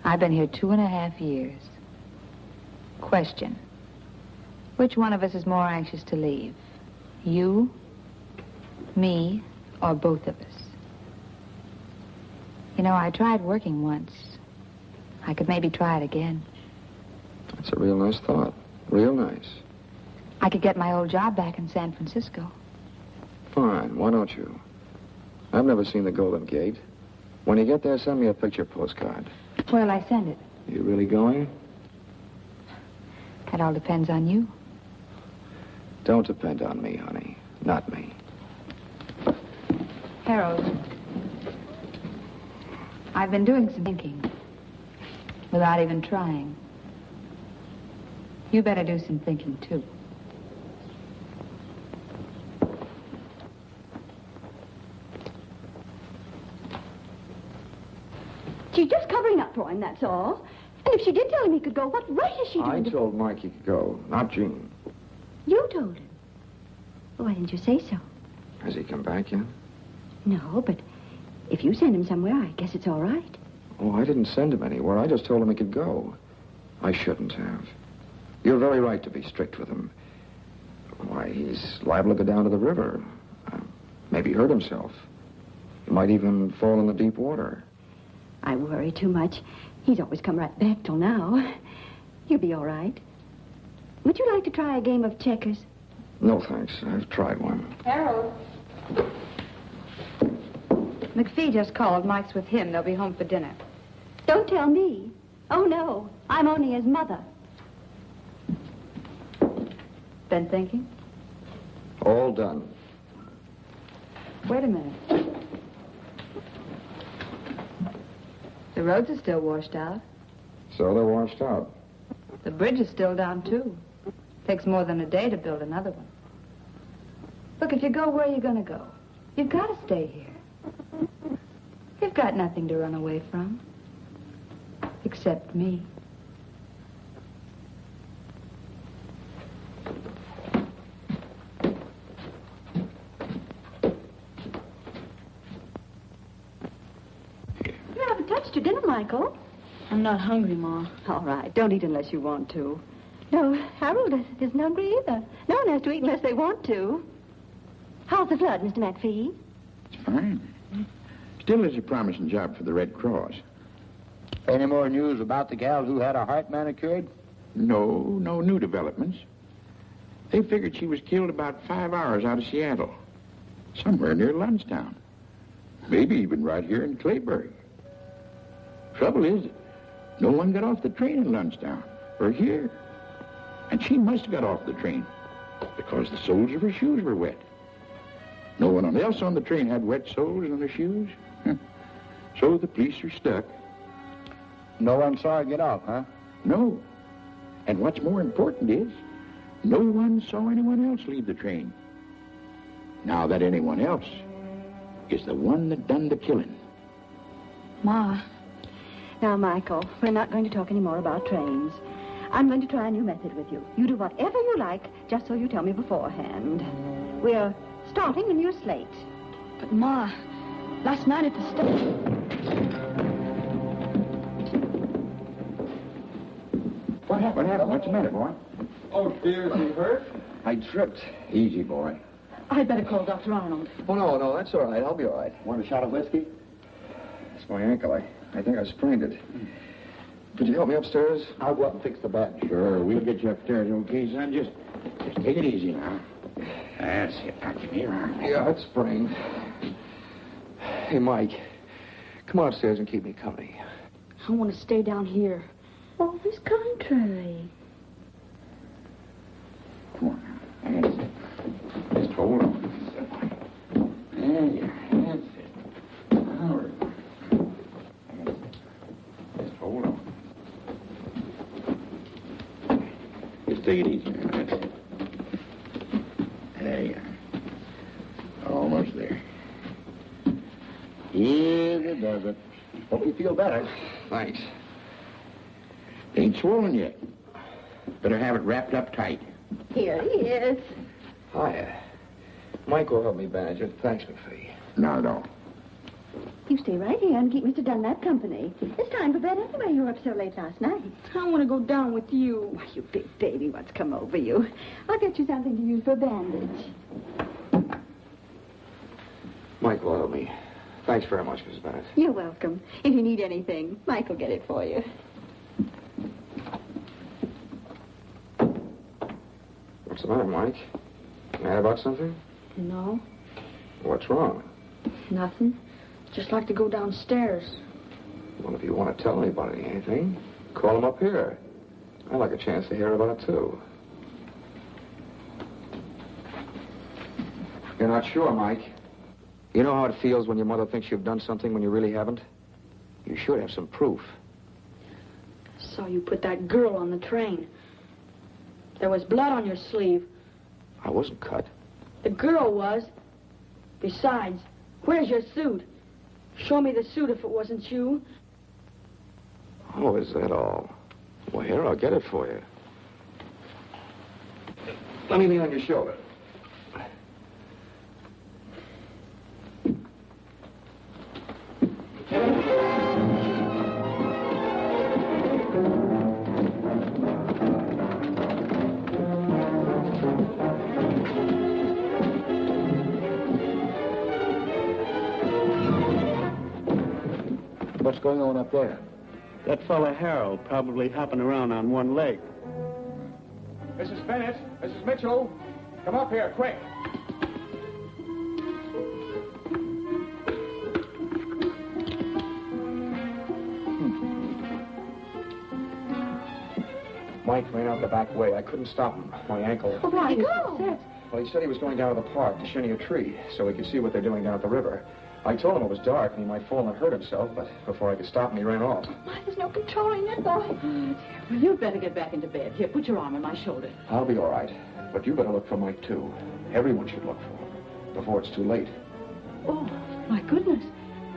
Speaker 4: I've been here 2.5 years. Question. Which one of us is more anxious to leave? You, me, or both of us? You know, I tried working once. I could maybe try it again.
Speaker 7: That's a real nice thought. Real nice.
Speaker 4: I could get my old job back in San Francisco.
Speaker 7: Fine. Why don't you? I've never seen the Golden Gate. When you get there, send me a picture postcard.
Speaker 4: Where'll I send it?
Speaker 7: You really going?
Speaker 4: That all depends on you.
Speaker 7: Don't depend on me, honey. Not me.
Speaker 4: Harold, I've been doing some thinking without even trying. You better do some thinking, too.
Speaker 1: She's just covering up for him, that's all. And if she did tell him he could go, what right is she doing?
Speaker 7: I told Mike he could go, not Jean.
Speaker 1: You told him? Well, why didn't you say so?
Speaker 7: Has he come back yet?
Speaker 1: No, but if you send him somewhere, I guess it's all right.
Speaker 7: Oh, I didn't send him anywhere. I just told him he could go. I shouldn't have. You're very right to be strict with him. Why, he's liable to go down to the river. Maybe hurt himself. He might even fall in the deep water.
Speaker 1: I worry too much. He's always come right back till now. You'll be all right. Would you like to try a game of checkers?
Speaker 7: No, thanks. I've tried one.
Speaker 4: Harold. McPhee just called. Mike's with him. They'll be home for dinner.
Speaker 1: Don't tell me. Oh, no. I'm only his mother.
Speaker 4: Been thinking?
Speaker 7: All done.
Speaker 4: Wait a minute. The roads are still washed out.
Speaker 7: So they're washed out.
Speaker 4: The bridge is still down, too. Takes more than a day to build another one. Look, if you go, where are you going to go? You've got to stay here. You've got nothing to run away from. Except me.
Speaker 1: You haven't touched your dinner, Michael.
Speaker 5: I'm not hungry, Ma.
Speaker 1: All right. Don't eat unless you want to. No, Harold isn't hungry either. No one has to eat unless they want to. How's the flood, Mr. McPhee?
Speaker 6: It's fine. Still is a promising job for the Red Cross.
Speaker 9: Any more news about the gal who had her heart manicured?
Speaker 6: No new developments. They figured she was killed about 5 hours out of Seattle. Somewhere near Lunstown. Maybe even right here in Clayburg. Trouble is, no one got off the train in Lunstown, or here. And she must have got off the train, because the soles of her shoes were wet. No one else on the train had wet soles on their shoes. So the police are stuck.
Speaker 9: No one saw her get off, huh?
Speaker 6: No. And what's more important is, no one saw anyone else leave the train. Now that anyone else is the one that done the killing.
Speaker 1: Ma. Now, Michael, we're not going to talk any more about trains. I'm going to try a new method with you. You do whatever you like, just so you tell me beforehand. We're starting a new slate.
Speaker 5: But, Ma, last night at the station...
Speaker 6: What happened? What's the matter, boy?
Speaker 11: Oh, dear, is he hurt?
Speaker 6: I tripped. Easy, boy.
Speaker 5: I'd better call Dr. Arnold.
Speaker 7: Oh, no, that's all right. I'll be all right.
Speaker 11: Want a shot of whiskey?
Speaker 7: It's my ankle. I think I sprained it. Could you help me upstairs?
Speaker 9: I'll go up and fix the bed.
Speaker 6: Sure, we'll get you upstairs, okay, son? Just take it easy now. That's it. Now, give me your arm.
Speaker 7: Yeah, it's sprained. Hey, Mike, come on upstairs and keep me company.
Speaker 5: I want to stay down here.
Speaker 1: Oh, it's contrary.
Speaker 6: Come on now. That's it. Just hold on. There you are. That's it. All right. That's it. Just hold on. Just take it easy. That's it. There you are. Almost there. Yes, it does it. Hope you feel better.
Speaker 7: Thanks.
Speaker 6: Ain't swollen yet. Better have it wrapped up tight.
Speaker 1: Here he is.
Speaker 7: Hiya. Mike will help me bandage it. Thanks, McPhee.
Speaker 6: Not at all.
Speaker 1: You stay right here and keep Mr. Dunlap company. It's time for bed anyway. You were up so late last night.
Speaker 5: I want to go down with you.
Speaker 1: Why, you big baby, what's come over you? I'll get you something to use for a bandage.
Speaker 7: Mike will help me. Thanks very much, Mrs. Bennett.
Speaker 1: You're welcome. If you need anything, Mike will get it for you.
Speaker 7: What's the matter, Mike? Mad about something?
Speaker 5: No,
Speaker 7: What's wrong?
Speaker 5: nothing. Just like to go downstairs.
Speaker 7: Well, if you want to tell anybody anything, call them up here. I'd like a chance to hear about it, too. You're not sure, Mike? You know how it feels when your mother thinks you've done something when you really haven't? You should have some proof.
Speaker 5: Saw you put that girl on the train. There was blood on your sleeve.
Speaker 7: I wasn't cut.
Speaker 5: The girl was. Besides, where's your suit? Show me the suit if it wasn't you.
Speaker 7: Oh, is that all? Well, here, I'll get it for you. Let me lean on your shoulder.
Speaker 9: What's going on up there?
Speaker 10: That fella Harold probably hopping around on one leg.
Speaker 7: Mrs. Bennett, Mrs. Mitchell, come up here, quick. Mike ran out the back way. I couldn't stop him. My ankle.
Speaker 1: Oh, why go?
Speaker 7: Well, he said he was going down to the park to shinny a tree so he could see what they're doing down at the river. I told him it was dark and he might fall and hurt himself, but before I could stop him, he ran off.
Speaker 1: Why, there's no controlling that boy.
Speaker 8: Well, you'd better get back into bed. Here, put your arm on my shoulder.
Speaker 7: I'll be all right, but you better look for Mike, too. Everyone should look for him before it's too late.
Speaker 8: Oh, my goodness.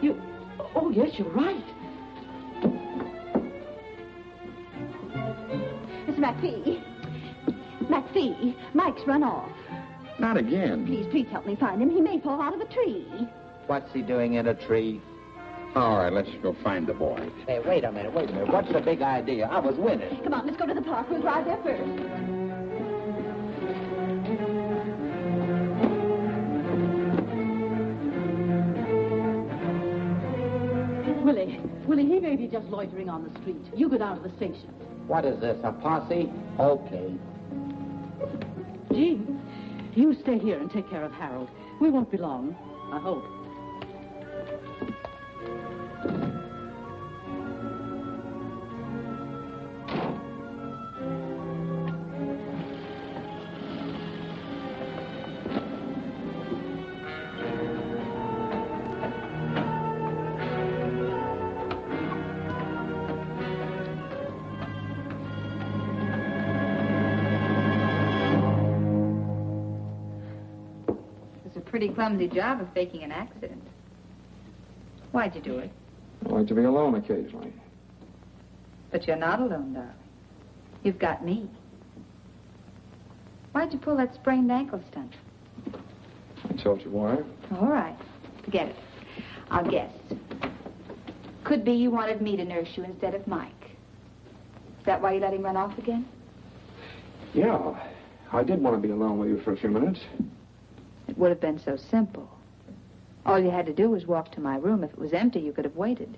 Speaker 8: You... Oh, yes, you're right.
Speaker 1: Mr. McPhee. McPhee, Mike's run off.
Speaker 6: Not again.
Speaker 1: Please help me find him. He may fall out of a tree.
Speaker 9: What's he doing in a tree?
Speaker 6: All right, let's go find the boy.
Speaker 9: Hey, wait a minute. What's the big idea? I was winning.
Speaker 1: Come on, let's go to the park. We'll drive there first.
Speaker 8: Willie, he may be just loitering on the street. You go down to the station.
Speaker 9: What is this, a posse? Okay.
Speaker 8: Jean, you stay here and take care of Harold. We won't be long, I hope.
Speaker 4: Pretty clumsy job of faking an accident. Why'd you do it?
Speaker 7: I like to be alone occasionally.
Speaker 4: But you're not alone, darling. You've got me. Why'd you pull that sprained ankle stunt?
Speaker 7: I told you why.
Speaker 4: All right. Forget it. I'll guess. Could be you wanted me to nurse you instead of Mike. Is that why you let him run off again?
Speaker 7: Yeah, I did want to be alone with you for a few minutes.
Speaker 4: It would have been so simple. All you had to do was walk to my room. If it was empty, you could have waited.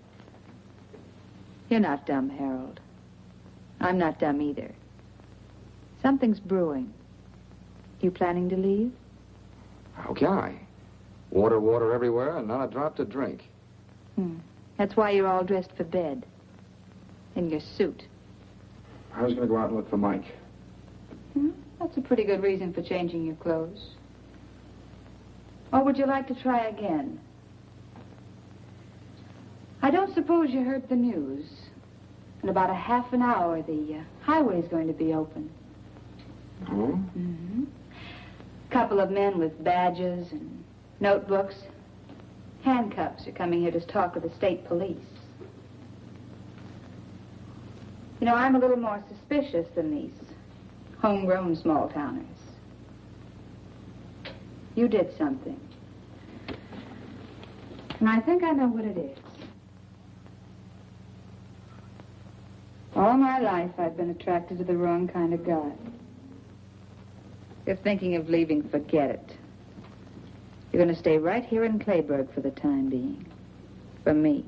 Speaker 4: You're not dumb, Harold. I'm not dumb either. Something's brewing. You planning to leave?
Speaker 7: How can I? Water everywhere and not a drop to drink.
Speaker 4: That's why you're all dressed for bed. In your suit.
Speaker 7: I was going to go out and look for Mike.
Speaker 4: That's a pretty good reason for changing your clothes. Or would you like to try again? I don't suppose you heard the news. In about a half an hour, the highway's going to be open.
Speaker 7: Oh?
Speaker 4: A couple of men with badges and notebooks, handcuffs are coming here to talk with the state police. You know, I'm a little more suspicious than these homegrown small-towners. You did something. And I think I know what it is. All my life, I've been attracted to the wrong kind of guy. If thinking of leaving, forget it. You're going to stay right here in Clayburg for the time being. For me.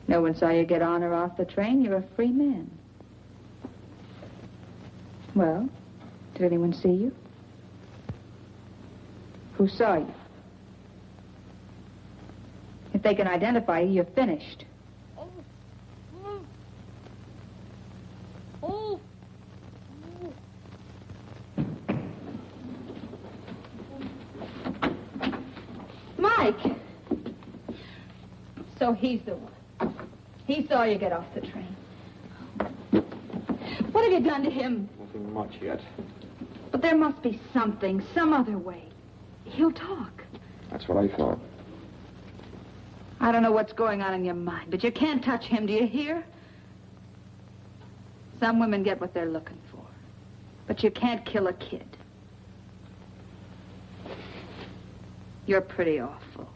Speaker 4: No one saw you get on or off the train. You're a free man. Well, did anyone see you? Who saw you? If they can identify you, you're finished. Mike! So he's the one. He saw you get off the train. What have you done to him?
Speaker 7: Nothing much yet.
Speaker 4: But there must be something, some other way. He'll talk.
Speaker 7: That's what I thought.
Speaker 4: I don't know what's going on in your mind, but you can't touch him, do you hear? Some women get what they're looking for. But you can't kill a kid. You're pretty awful.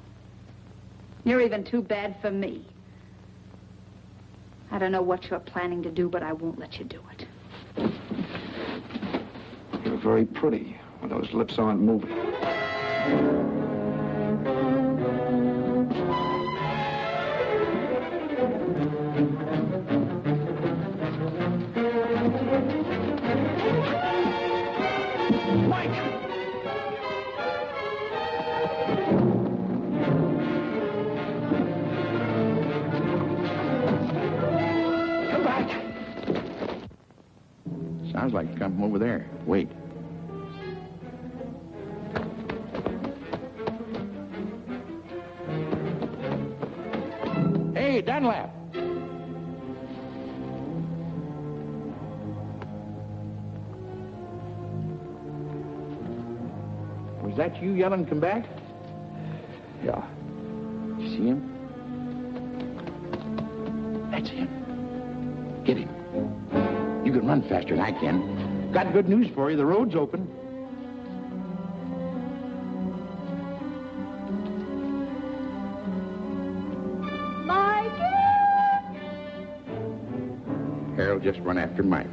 Speaker 4: You're even too bad for me. I don't know what you're planning to do, but I won't let you do it.
Speaker 7: You're very pretty when those lips aren't moving. Sounds like it's coming from over there. Wait. Hey, Dunlap. Was that you yelling, come back? Yeah. You see him? That's him. Get him. You can run faster than I can. Got good news for you. The road's open.
Speaker 5: Mikey!
Speaker 6: Harold just run after Mike.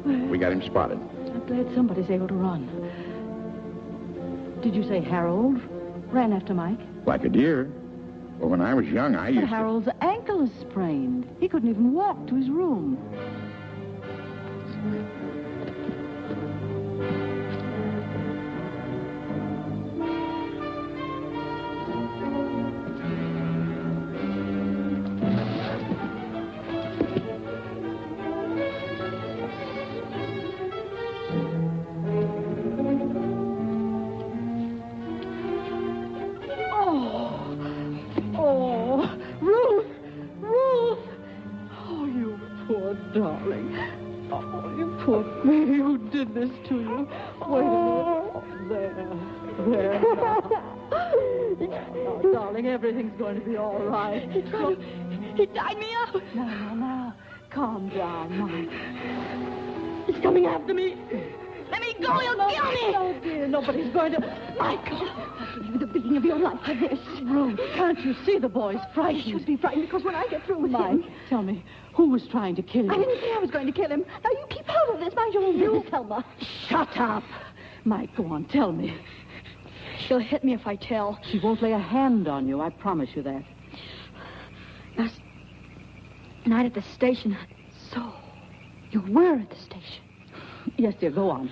Speaker 6: We got him spotted.
Speaker 8: I'm glad somebody's able to run. Did you say Harold ran after Mike?
Speaker 6: Like a deer. Well, when I was young, I used
Speaker 8: But Harold's ankle is sprained. He couldn't even walk to his room. Darling. Oh, you poor baby. Who did this to you? Wait a minute. Oh, there. Now, darling, everything's going to be all right.
Speaker 5: He tied me up.
Speaker 8: Now. Calm down, Mike.
Speaker 5: He's coming after me. Let me go. He'll kill me.
Speaker 8: No, dear. Nobody's going to...
Speaker 5: Michael, I'll give you the beating of your life for this.
Speaker 8: Ruth, can't you see the boy's frightened?
Speaker 5: He should be frightened because when I get through with
Speaker 8: Mike,
Speaker 5: him...
Speaker 8: tell me, who was trying to kill you?
Speaker 5: I didn't say I was going to kill him. Now, you keep out of this. Mind your own business, Thelma.
Speaker 8: Shut up. Mike, go on, tell me.
Speaker 5: She'll hit me if I tell.
Speaker 8: She won't lay a hand on you, I promise you that.
Speaker 5: Last night at the station, I
Speaker 1: So, you were at the station.
Speaker 8: Yes, dear, go on.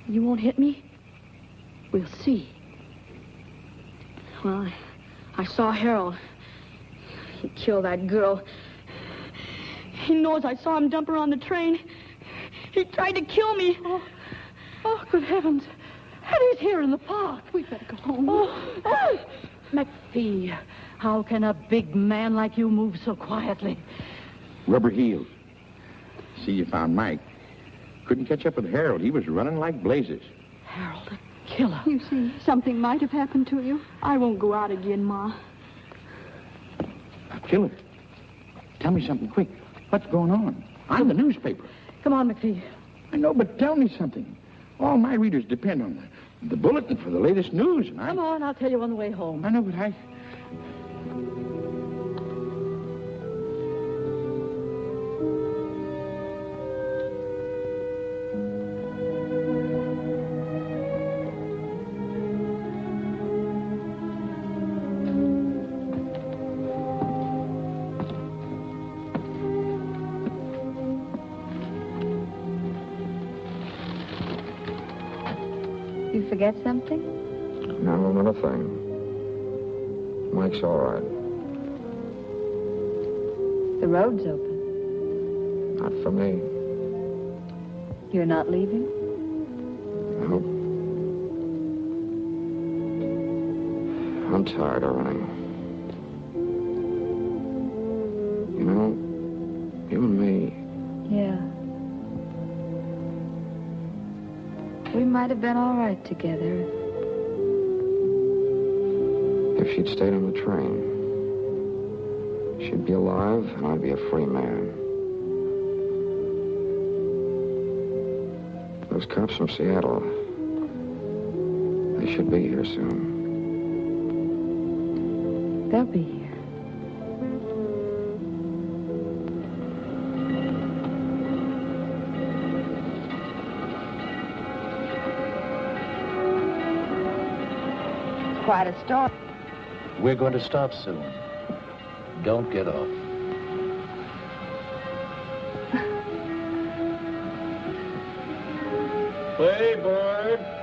Speaker 5: You won't hit me? We'll see. Well, I saw Harold. He killed that girl. He knows I saw him dump her on the train. He tried to kill me.
Speaker 8: Oh, good heavens. Eddie's here in the park.
Speaker 1: We'd better go home.
Speaker 8: Oh, McPhee, how can a big man like you move so quietly?
Speaker 6: Rubber heels. See, you found Mike. Couldn't catch up with Harold. He was running like blazes.
Speaker 8: Harold, a killer.
Speaker 1: You see, something might have happened to you.
Speaker 5: I won't go out again, Ma.
Speaker 6: A killer? Tell me something quick. What's going on? I'm the newspaper.
Speaker 8: Come on, McPhee.
Speaker 6: I know, but tell me something. All my readers depend on the bulletin for the latest news, and
Speaker 8: Come on, I'll tell you on the way home.
Speaker 6: I know, but I...
Speaker 4: You forget something?
Speaker 7: No, not a thing. Mike's all right.
Speaker 4: The road's open.
Speaker 7: Not for me.
Speaker 4: You're not leaving?
Speaker 7: Nope. I'm tired of running. You know, you and me,
Speaker 4: Yeah. We might have been all right together.
Speaker 7: if she'd stayed on the train, she'd be alive and I'd be a free man. Those cops from Seattle, they should be here soon.
Speaker 4: They'll be here. It's quite a start.
Speaker 3: We're going to start soon. Don't get off.
Speaker 11: Leiber.